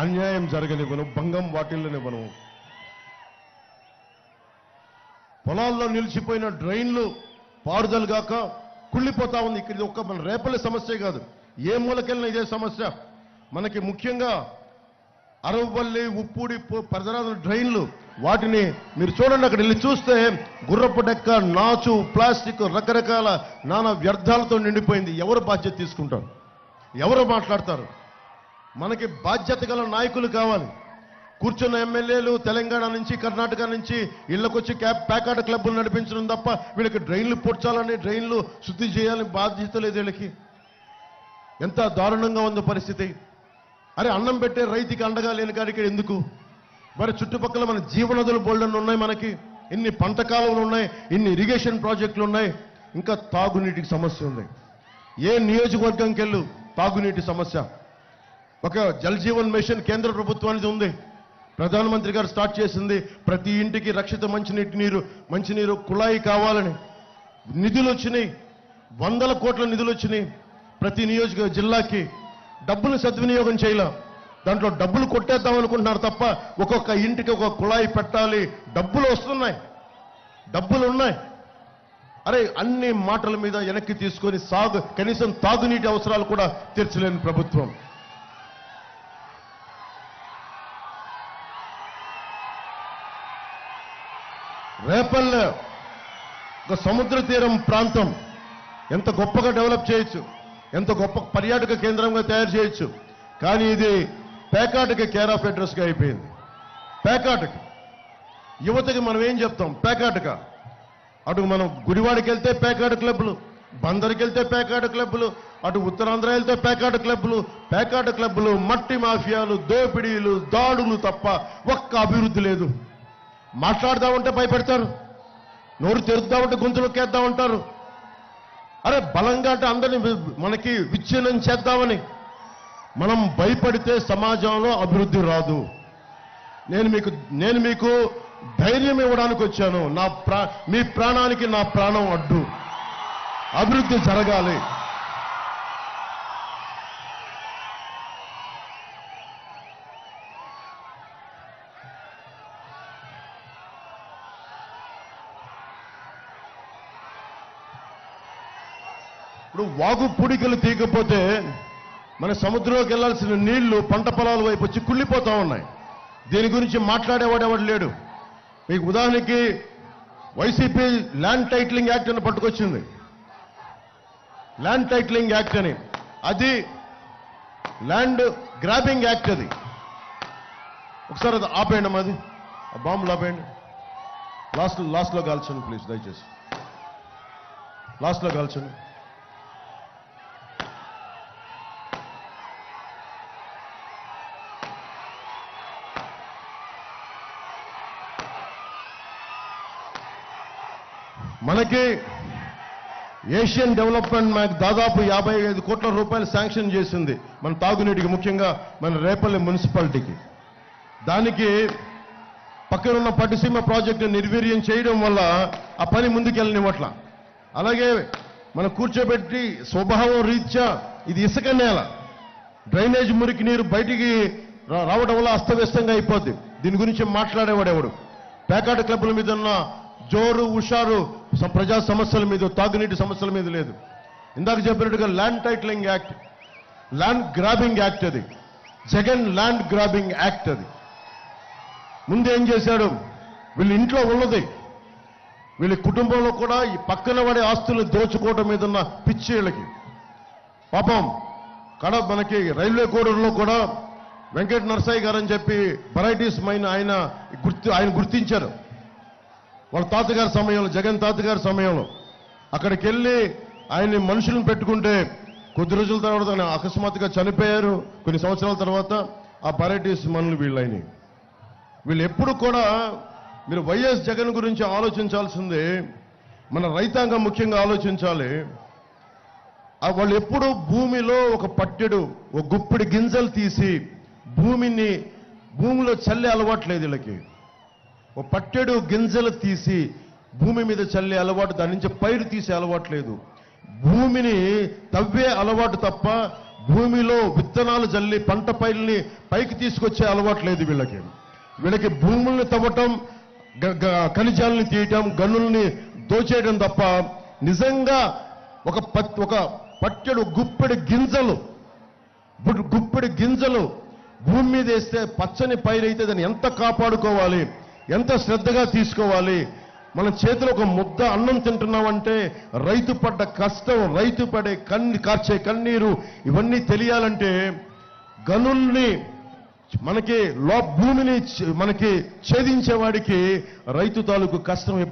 అన్యాయం జరగనివ్వను, భంగం వాటిల్లనివ్వను. పొలాల్లో నిలిచిపోయిన డ్రైన్లు పారుదల గాక కుళ్ళిపోతా ఉంది. ఇక్కడ ఒక్క మన రేపల్లి సమస్య కాదు, ఏ మూలకెళ్ళిన ఇదే సమస్య. మనకి ముఖ్యంగా అరవపల్లి, ఉప్పూడి పరిసరాల డ్రైన్లు, వాటిని మీరు చూడండి, అక్కడ వెళ్ళి చూస్తే గుర్రపు డెక్క, నాచు, ప్లాస్టిక్, రకరకాల నానా వ్యర్థాలతో నిండిపోయింది. ఎవరు బాధ్యత తీసుకుంటారు? ఎవరు మాట్లాడతారు? మనకి బాధ్యత గల నాయకులు కావాలి. కూర్చున్న ఎమ్మెల్యేలు తెలంగాణ నుంచి, కర్ణాటక నుంచి ఇళ్లకొచ్చి ప్యాకాట క్లబ్లు నడిపించడం తప్ప వీళ్ళకి డ్రైన్లు పొడ్చాలని, డ్రైన్లు శుద్ధి చేయాలని బాధ్యత లేదు వీళ్ళకి. ఎంత దారుణంగా ఉందో పరిస్థితి. అరే, అన్నం పెట్టే రైతుకి అండగా లేని కాడికి ఎందుకు? మరి చుట్టుపక్కల మన జీవనదులు బోల్డన్ ఉన్నాయి, మనకి ఇన్ని పంట కాలువలు ఉన్నాయి, ఇన్ని ఇరిగేషన్ ప్రాజెక్టులు ఉన్నాయి. ఇంకా తాగునీటికి సమస్య ఉంది. ఏ నియోజకవర్గంకి వెళ్ళు తాగునీటి సమస్య. ఒక జల్ జీవన్ మిషన్ కేంద్ర ప్రభుత్వానికి ఉంది, ప్రధానమంత్రి గారు స్టార్ట్ చేసింది. ప్రతి ఇంటికి రక్షిత మంచినీరు కుళాయి కావాలని నిధులు వచ్చినాయి, 100 కోట్ల నిధులు వచ్చినాయి. ప్రతి జిల్లాకి డబ్బులు సద్వినియోగం చేయాల. దాంట్లో డబ్బులు కొట్టేద్దాం అనుకుంటున్నారు తప్ప ఒక్కొక్క ఇంటికి ఒక కుళాయి పెట్టాలి. డబ్బులు వస్తున్నాయి, డబ్బులు ఉన్నాయి. అరే, అన్ని మాటల మీద వెనక్కి తీసుకొని కనీసం తాగునీటి అవసరాలు కూడా తీర్చలేని ప్రభుత్వం. రేపల్లె ఒక సముద్ర తీరం ప్రాంతం ఎంత గొప్పగా డెవలప్ చేయొచ్చు, ఎంత గొప్ప పర్యాటక కేంద్రంగా తయారు చేయొచ్చు. కానీ ఇది పేకాటకి కేర్ ఆఫ్ అడ్రస్గా అయిపోయింది. పేకాటకి యువతకి మనం ఏం చెప్తాం? పేకాటక. అటు మనం గుడివాడికి వెళ్తే పేకాట క్లబ్లు, బందర్కి వెళ్తే పేకాట క్లబ్లు, అటు ఉత్తరాంధ్ర వెళ్తే పేకాట క్లబ్లు, మట్టి మాఫియాలు, దోపిడీలు, దాడులు తప్ప ఒక్క అభివృద్ధి లేదు. మాట్లాడదామంటే భయపెడతారు, నోరు తెరుద్దామంటే గొంతులు కేద్దామంటారు. అరే, బలంగా అంటే అందరినీ మనకి విచ్ఛిన్నం చేద్దామని. మనం భయపడితే సమాజంలో అభివృద్ధి రాదు. నేను మీకు ధైర్యం ఇవ్వడానికి వచ్చాను. మీ ప్రాణానికి నా ప్రాణం అడ్డు. అభివృద్ధి జరగాలి. ఇప్పుడు వాగు పూడికలు తీయకపోతే మన సముద్రంలోకి వెళ్లాల్సిన నీళ్లు పంట పొలాల వైపు వచ్చి కుళ్ళిపోతా ఉన్నాయి. దీని గురించి మాట్లాడేవాడు ఎవడు లేడు. మీకు ఉదాహరణకి వైసీపీ ల్యాండ్ టైటిలింగ్ యాక్ట్ అని పట్టుకొచ్చింది. ల్యాండ్ టైటిలింగ్ యాక్ట్ అని, అది ల్యాండ్ గ్రాబింగ్ యాక్ట్. అది ఒకసారి అది ఆపేయండి, అది ఆ బాంబులు ఆపేయండి. లాస్ట్లో కాల్చండి ప్లీజ్, దయచేసి లాస్ట్లో కాల్చండి. మనకి ఏషియన్ డెవలప్మెంట్ బ్యాంక్ దాదాపు 55 కోట్ల రూపాయలు శాంక్షన్ చేసింది మన తాగునీటికి, ముఖ్యంగా మన రేపల్లి మున్సిపాలిటీకి. దానికి పక్కనున్న పట్టిసీమ ప్రాజెక్టు నిర్వీర్యం చేయడం వల్ల ఆ పని ముందుకెళ్ళనివ్వట్ల. అలాగే మనం కూర్చోబెట్టి స్వభావం రీత్యా ఇది ఇసుక నేల, డ్రైనేజ్ మురికి నీరు బయటికి రావడం వల్ల అస్తవ్యస్తంగా అయిపోద్ది. దీని గురించి మాట్లాడేవాడు ఎవడు? పేకాట క్లబ్ల మీద ఉన్న జోరు హుషారు ప్రజా సమస్యల మీద, తాగునీటి సమస్యల మీద లేదు. ఇందాక చెప్పినట్టుగా land titling act, land grabbing act, అది జగన్ ల్యాండ్ గ్రాబింగ్ యాక్ట్. అది ముందేం చేశాడు? వీళ్ళ ఇంట్లో ఉన్నది, వీళ్ళ కుటుంబంలో కూడా ఈ పక్కన పడే ఆస్తులను దోచుకోవడం మీద ఉన్న పిచ్చి వీళ్ళకి. పాపం మనకి రైల్వే కోడూరులో కూడా వెంకట నరసయ్య గారు అని చెప్పి వెరైటీస్ మైన ఆయన గుర్తించారు. వాళ్ళ తాతగారి సమయంలో, జగన్ తాతగారి సమయంలో అక్కడికి వెళ్ళి ఆయన్ని మనుషులను పెట్టుకుంటే కొద్ది రోజుల తర్వాత ఆయన అకస్మాత్తుగా చనిపోయారు. కొన్ని సంవత్సరాల తర్వాత ఆ వెరైటీస్ మనులు వీళ్ళైనాయి. వీళ్ళు ఎప్పుడు కూడా మీరు వైఎస్ జగన్ గురించి ఆలోచించాల్సిందే, మన రైతాంగం ముఖ్యంగా ఆలోచించాలి. వాళ్ళు ఎప్పుడు భూమిలో ఒక పట్టెడు, ఒక గుప్పిడి గింజలు తీసి భూమిలో చల్లే అలవాట్లేదు వీళ్ళకి. ఒక పట్టెడు గింజలు తీసి భూమి మీద చల్లే అలవాటు, దాని నుంచి పైరు తీసే అలవాటు లేదు. భూమిని తవ్వే అలవాటు తప్ప భూమిలో విత్తనాలు జల్లి పంట పైర్లని పైకి తీసుకొచ్చే అలవాటు లేదు వీళ్ళకి. వీళ్ళకి భూముల్ని తవ్వటం, ఖనిజాలని తీయటం, గనుల్ని దోచేయడం తప్ప నిజంగా ఒక పట్టెడు గుప్పెడి గింజలు భూమి మీద వేస్తే పచ్చని పైరైతే దాన్ని ఎంత కాపాడుకోవాలి, ఎంత శ్రద్ధగా తీసుకోవాలి. మన చేతిలో ఒక ముద్ద అన్నం తింటున్నామంటే రైతు పడ్డ కష్టం, రైతు పడే కార్చే కన్నీరు ఇవన్నీ తెలియాలంటే గనుల్ని భూమిని మనకి ఛేదించేవాడికి రైతు తాలూకు కష్టం ఎప్పుడు